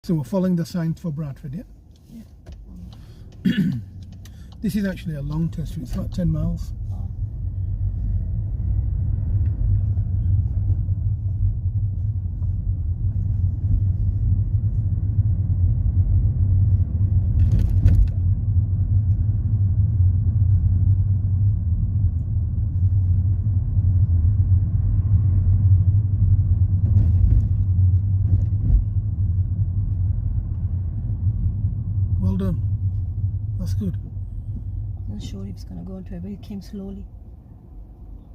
So we're following the signs for Bradford, yeah? Yeah. This is actually a long test route, it's about 10 miles. Well done. That's good. I'm not sure if it's going to go into it, but it came slowly.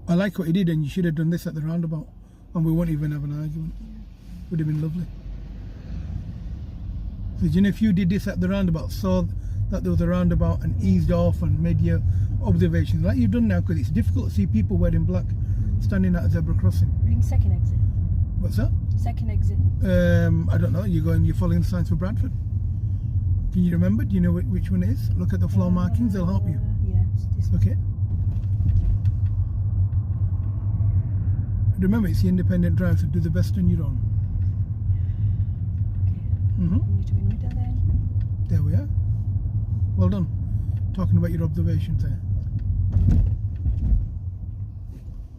I like what you did, and you should have done this at the roundabout, and we won't even have an argument. Would have been lovely. So, you know, if you did this at the roundabout, saw that there was a roundabout and eased off and made your observations like you've done now, because it's difficult to see people wearing black standing at a zebra crossing. Ring second exit. What's that? Second exit. I don't know. You're following the signs for Bradford. Can you remember? Do you know which one it is? Look at the floor markings, they'll help you. Yeah, it's this one. Okay. Remember, it's the independent drive, so do the best on your own. Okay. We need to be in middle then. There we are. Well done. Talking about your observations there.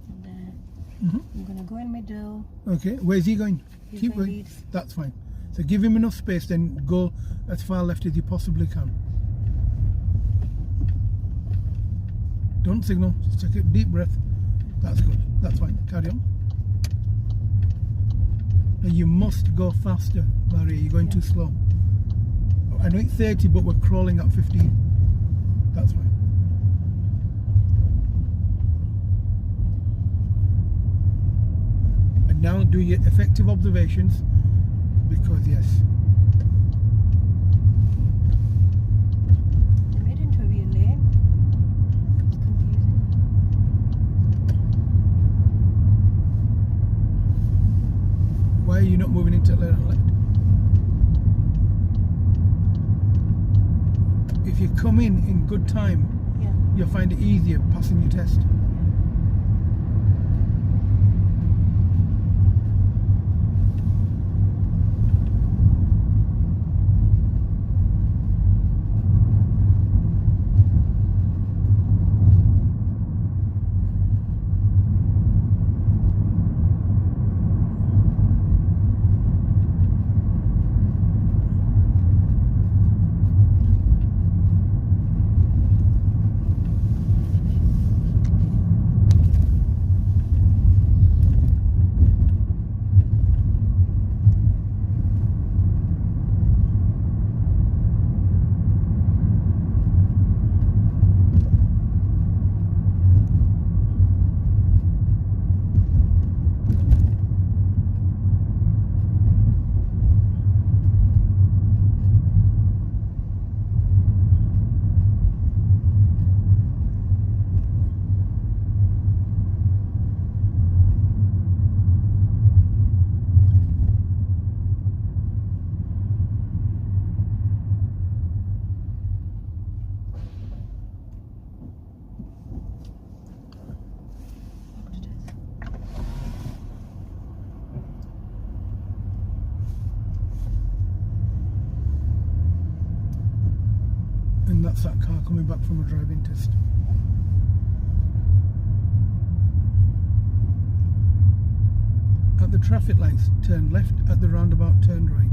And then I'm going to go in middle. Okay, where's he going? He's Keep going going. Leeds. That's fine. So give him enough space, then go as far left as you possibly can. Don't signal, just take a deep breath. That's good, that's fine, carry on. Now you must go faster, Maria, you're going too slow. I know it's 30, but we're crawling at 15. That's fine. And now do your effective observations, because yes. They made it into a real lane. It's confusing. Why are you not moving into left and left? If you come in good time, Yeah. you'll find it easier passing your test. And that's that car coming back from a driving test. At the traffic lights, turn left. At the roundabout, turn right.